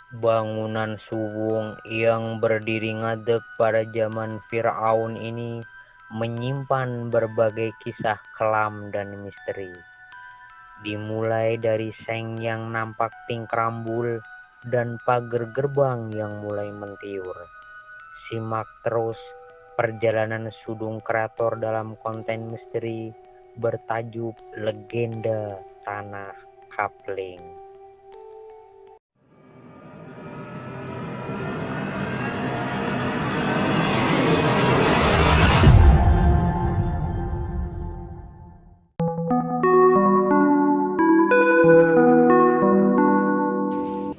Bangunan Suwung yang berdiri ngadeg pada zaman Firaun ini menyimpan berbagai kisah kelam dan misteri. Dimulai dari seng yang nampak tingkrambul dan pagar gerbang yang mulai mentiur. Simak terus perjalanan Sudung Krator dalam konten misteri bertajuk Legenda Tanah Kapling.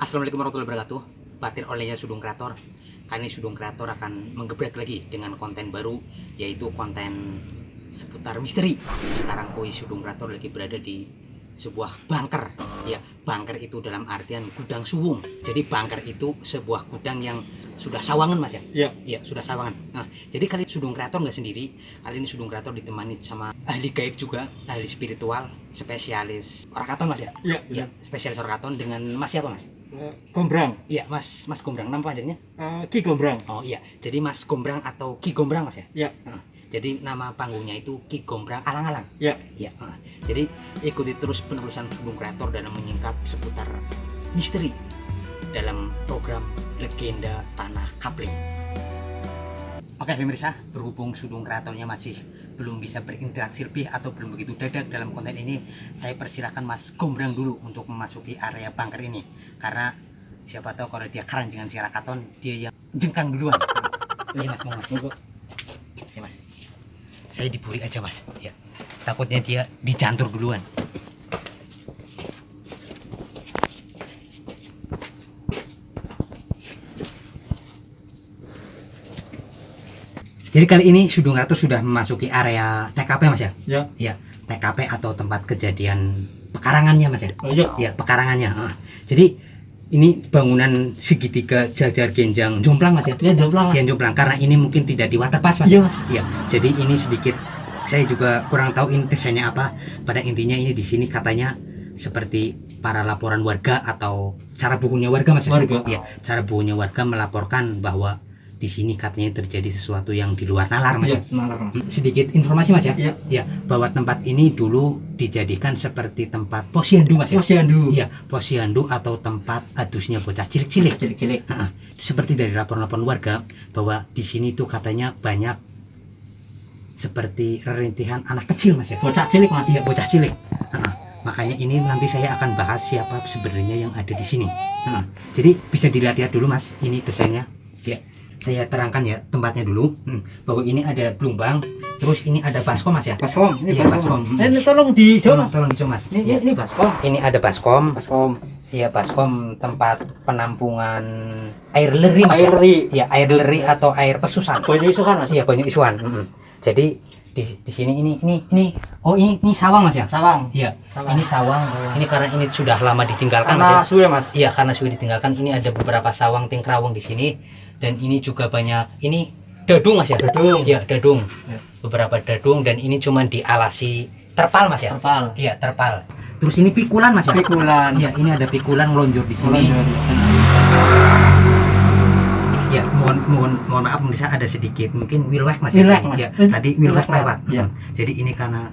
Assalamualaikum warahmatullahi wabarakatuh. Batin olehnya Sudung Kreator. Kali ini Sudung Kreator akan menggebrek lagi dengan konten baru, yaitu konten seputar misteri. Sekarang Koi Sudung Kreator lagi berada di sebuah bunker. Ya, bunker itu dalam artian gudang suwung. Jadi bunker itu sebuah gudang yang sudah sawangan, Mas ya? Iya. Iya, sudah sawangan. Nah, jadi kali ini Sudung Kreator nggak sendiri. Kali ini Sudung Kreator ditemani sama ahli gaib juga, ahli spiritual, spesialis orakaton, Mas ya? Iya. Iya, spesialis orakaton dengan Mas siapa, Mas? Gombrang. Iya, Mas Gombrang, nama panjangnya? Ki Gombrang. Oh iya, jadi Mas Gombrang atau Ki Gombrang, Mas ya? Iya. Jadi nama panggungnya itu Ki Gombrang Alang-alang. Iya. Iya. Jadi ikuti terus penerusan Sudung Kreator dalam menyingkap seputar misteri dalam program Legenda Tanah Kapling. Oke pemirsa, berhubung Sudung Kreatornya masih belum bisa berinteraksi lebih atau belum begitu dadak dalam konten ini, saya persilahkan Mas Gombrang dulu untuk memasuki area bunker ini, karena siapa tahu kalau dia keranjingan si Rakaton, dia yang jengkang duluan. Iya Mas, mau Mas. Ya Mas, saya diburi aja Mas, ya, takutnya dia dijantur duluan. Jadi kali ini Sudung Kreator sudah memasuki area TKP Mas ya? Iya. Ya, TKP atau tempat kejadian pekarangannya Mas ya? Oh, iya. Ya, pekarangannya. Jadi ini bangunan segitiga jajar genjang jomplang Mas ya? Iya, jomplang. Yang jomplang, karena ini mungkin tidak di waterpass Mas. Iya, Mas. Iya. Jadi ini sedikit, saya juga kurang tahu ini desainnya apa. Pada intinya ini di sini katanya seperti para laporan warga atau cara bukunya warga Mas ya? Warga. Iya, cara bukunya warga melaporkan bahwa di sini katanya terjadi sesuatu yang di luar nalar Mas. Iya, nalar Mas. Sedikit informasi Mas ya. Iya. Ya, bahwa tempat ini dulu dijadikan seperti tempat posyandu Mas ya. Posyandu. Iya, posyandu atau tempat adusnya bocah cilik-cilik. Cilik-cilik. Seperti dari laporan-laporan warga bahwa di sini tuh katanya banyak seperti rerintihan anak kecil Mas ya. Bocah cilik Mas. Iya, bocah cilik. Makanya ini nanti saya akan bahas siapa sebenarnya yang ada di sini. Jadi bisa dilihat-lihat dulu Mas, ini desainnya. Ya, saya terangkan ya tempatnya dulu. Bahwa ini ada Blumbang, terus ini ada baskom Mas ya. Baskom. Iya, baskom. Ini tolong dijawab Mas. Tolong dijawab Mas. Ini baskom. Ini ada baskom. Baskom. Iya, baskom tempat penampungan air leri Mas. Air leri. Ya, air leri atau air pesusan. Banyu isukan Mas. Iya, banyu isuan. Jadi di sini ini oh ini sawang Mas ya? Sawang. Iya. Sawang. Ini sawang. Ini karena ini sudah lama ditinggalkan Mas Karena ya. suwe Mas. Iya, karena sudah ditinggalkan. Ini ada beberapa sawang tingkrawang di sini, dan ini juga banyak ini dadung Mas ya. Dadung. Iya, dadung. Ya. Beberapa dadung, dan ini cuman dialasi terpal Mas ya. Terpal. Iya, terpal. Terus ini pikulan Mas ya. Pikulan. Iya, ini ada pikulan melonjor di sini. Ya, mohon maaf pemirsa, ada sedikit mungkin wilwek Mas. Wilwek, Mas. Ya, tadi wilwek lewat. Ya. Jadi ini karena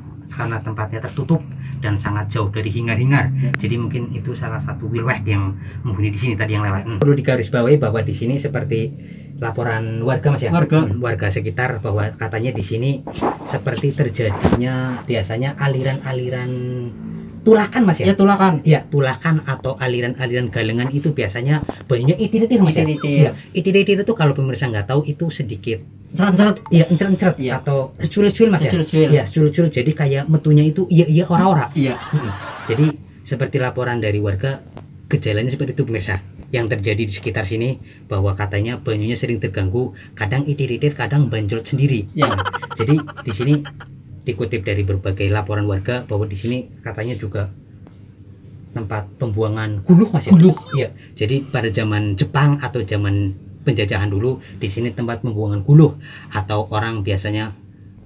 tempatnya tertutup dan sangat jauh dari hingar-hingar. Ya. Jadi mungkin itu salah satu wilwek yang menghuni di sini tadi yang lewat. Perlu digarisbawahi bahwa di sini seperti laporan warga Mas ya. Warga sekitar bahwa katanya di sini seperti terjadinya biasanya aliran-aliran tulakan Mas ya. Ya, tulakan. Ya, tulakan atau aliran-aliran galengan itu biasanya banyaknya itir-itir Mas ya. Itir-itir. Ya, itir-itir itu kalau pemirsa nggak tahu itu sedikit Enceret-enceret. ya enceret-enceret Iya. atau secul-secul Mas ya. Secul-secul. Ya, secul-secul, jadi kayak metunya itu iya ora-ora. Iya. Jadi seperti laporan dari warga, gejalanya seperti itu pemirsa yang terjadi di sekitar sini, bahwa katanya banyunya sering terganggu, kadang itir-itir, kadang banjol sendiri. Ya. Jadi di sini dikutip dari berbagai laporan warga bahwa di sini katanya juga tempat pembuangan guluh Mas ya. Guluh. Iya. Jadi pada zaman Jepang atau zaman penjajahan dulu, di sini tempat pembuangan guluh, atau orang biasanya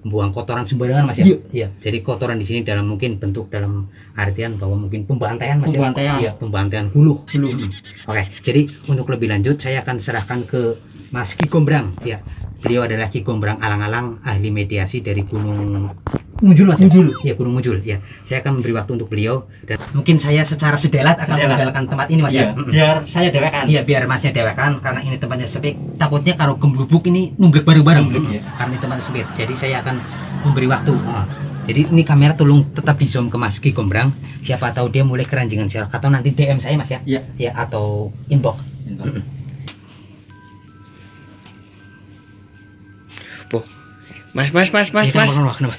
buang kotoran sembarangan Mas ya. Iya. Iya. Jadi kotoran di sini dalam mungkin bentuk dalam artian bahwa mungkin pembantaian Mas. Pembantaian. Ya? Iya, pembantaian guluh. Belum. Oke, jadi untuk lebih lanjut saya akan serahkan ke Mas Ki Gombrang ya. Beliau adalah Ki Gombrang Alang-alang, ahli mediasi dari Gunung Mujul Mas. Mujul. Ya, Gunung Mujul ya. Saya akan memberi waktu untuk beliau dan mungkin saya secara sedelat akan Sedelat. meninggalkan tempat ini Mas ya. Iya, biar saya dewekan. Iya, biar Masnya dewekan karena ini tempatnya sempit. Takutnya kalau gemblubuk ini numblek bareng-bareng. Numblek, ya. Karena ini tempatnya sempit. Jadi saya akan memberi waktu. Jadi ini kamera tolong tetap di zoom ke Mas Ki Gombrang. Siapa tahu dia mulai keranjingan sirok atau nanti DM saya Mas ya. Iya. Ya atau inbox. Mas. Ya, kenapa?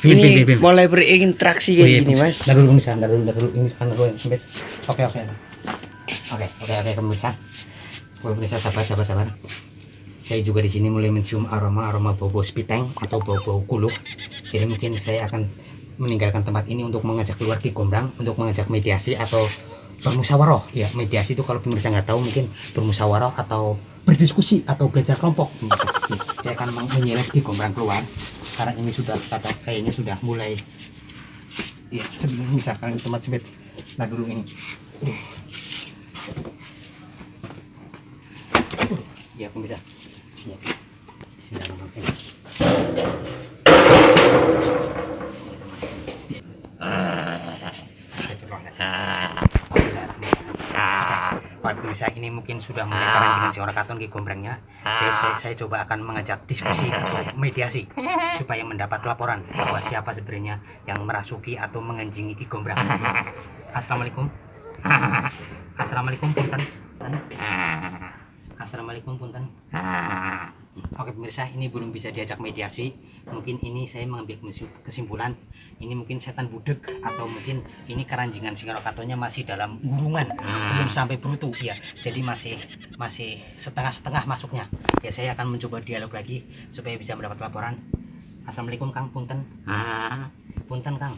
Ini Bim. mulai berinteraksi Oh, kayak iya, gini, Mas. Ntar dulu pemirsa, ntar dulu. Ini kan gue yang sempit. Oke, pemirsa. Oke, pemirsa, sabar. Saya juga di sini mulai mencium aroma bau-bau spiteng atau bau-bau kuluh. Jadi mungkin saya akan meninggalkan tempat ini untuk mengajak keluar Ki Gombrang untuk mengajak mediasi atau bermusyawarah. Ya, mediasi itu kalau pemirsa nggak tahu mungkin bermusyawarah atau berdiskusi atau belajar kelompok. Saya akan menyeret Ki Gombrang keluar karena ini sudah kayaknya sudah mulai ya sebelum misalkan tempat sempit. Nah dulu ini ya pemirsa ya. Bismillahirrahmanirrahim. Pak pemirsa, ini mungkin sudah mulai keranjingan si orang katon Ki Gombrangnya. Jadi saya coba akan mengajak diskusi atau mediasi supaya mendapat laporan bahwa siapa sebenarnya yang merasuki atau menganjingi Ki Gombrang. Assalamualaikum. Assalamualaikum punten. Assalamualaikum punten. Oke pemirsa, ini belum bisa diajak mediasi. Mungkin ini saya mengambil kesimpulan ini mungkin setan budek atau mungkin ini keranjingan singkarokatonya masih dalam gurungan, belum sampai brutu ya. Jadi masih setengah-setengah masuknya. Ya saya akan mencoba dialog lagi supaya bisa mendapat laporan. Assalamualaikum Kang punten. Punten Kang.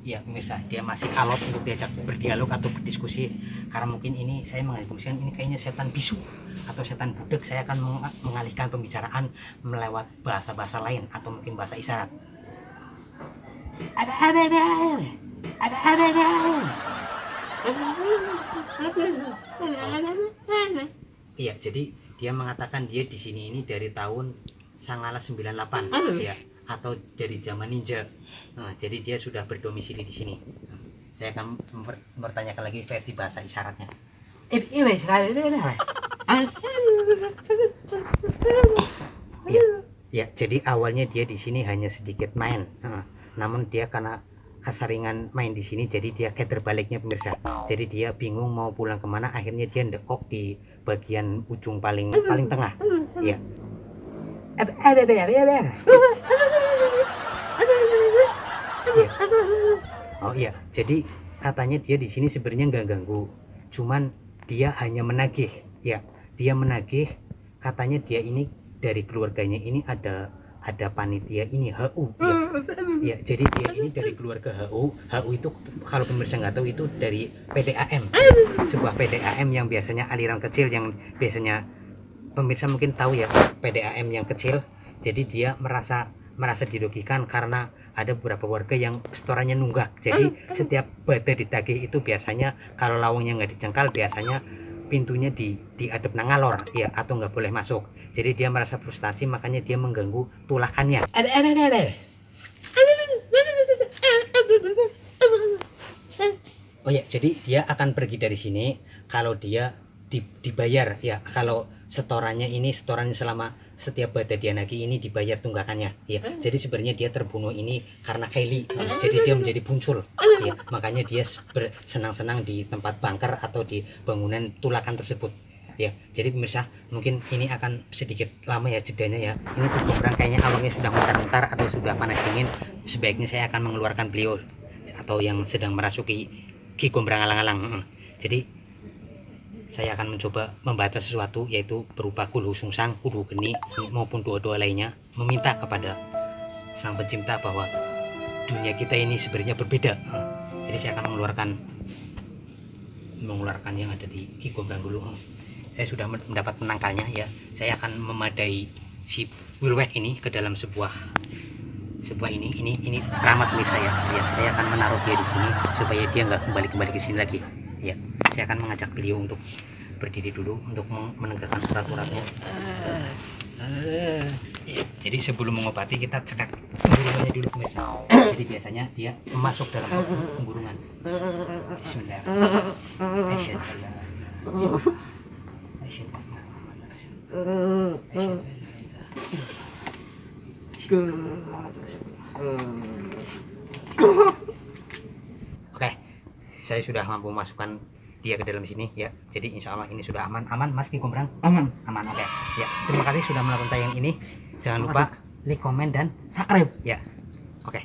Ya pemirsa, dia masih alot untuk diajak berdialog atau berdiskusi karena mungkin ini saya mengalihkan ini kayaknya setan bisu atau setan budek. Saya akan mengalihkan pembicaraan melewat bahasa-bahasa lain atau mungkin bahasa isyarat. Iya, jadi dia mengatakan dia di sini ini dari tahun 1998 ya atau dari zaman ninja. Nah, jadi dia sudah berdomisili di sini. Saya akan bertanyakan lagi versi bahasa isyaratnya. Ya, jadi awalnya dia di sini hanya sedikit main. Namun dia karena keseringan main di sini, jadi dia kayak terbaliknya pemirsa. Jadi dia bingung mau pulang kemana, akhirnya dia ndekok di bagian ujung paling tengah. Ya. Oh iya, jadi katanya dia di sini sebenarnya nggak ganggu, cuman dia hanya menagih. Ya, dia menagih. Katanya dia ini dari keluarganya ini ada panitia ini HU ya. Ya, jadi dia ini dari keluarga HU. HU itu kalau pemirsa nggak tahu itu dari PDAM, sebuah PDAM yang biasanya aliran kecil yang biasanya pemirsa mungkin tahu ya, PDAM yang kecil. Jadi dia merasa dirugikan karena ada beberapa warga yang setorannya nunggak. Jadi setiap bada ditagih itu biasanya kalau lawangnya nggak dicengkal biasanya pintunya diadep nangalor ya atau nggak boleh masuk. Jadi dia merasa frustasi, makanya dia mengganggu tulakannya. Oh ya, jadi dia akan pergi dari sini kalau dia dibayar ya. Kalau setorannya selama setiap bada dia nagih ini dibayar tunggakannya ya. Jadi sebenarnya dia terbunuh ini karena Kylie. Jadi dia menjadi muncul ya. Makanya dia bersenang-senang di tempat bunker atau di bangunan tulakan tersebut ya. Jadi pemirsa, mungkin ini akan sedikit lama ya jedanya ya. Ini Ki Gombrang kayaknya awalnya sudah mutar-mutar atau sudah panas dingin. Sebaiknya saya akan mengeluarkan beliau atau yang sedang merasuki Ki Gombrang alang-alang. Jadi saya akan mencoba membaca sesuatu, yaitu berupa kuluh sungsang, kuluh geni maupun doa-doa lainnya, meminta kepada Sang Pencipta bahwa dunia kita ini sebenarnya berbeda. Jadi saya akan mengeluarkan yang ada di Ki Gombrang dulu. Saya sudah mendapat penangkalnya ya. Saya akan memadai si Wilwek ini ke dalam sebuah ini keramat milik saya. Ya, saya akan menaruh dia di sini supaya dia nggak kembali ke sini lagi. Ya, saya akan mengajak beliau untuk berdiri dulu untuk menegakkan urat-uratnya. Jadi sebelum mengobati kita cekak pemburuannya dulu pemirsa. Jadi biasanya dia masuk dalam pemburungan. Bismillah. Oke, saya sudah mampu masukkan dia ke dalam sini ya. Jadi insya Allah ini sudah aman Mas Ki Kombrang. Aman. Oke ya, terima kasih sudah menonton tayangan ini. Jangan lupa like, comment, dan subscribe ya. Oke.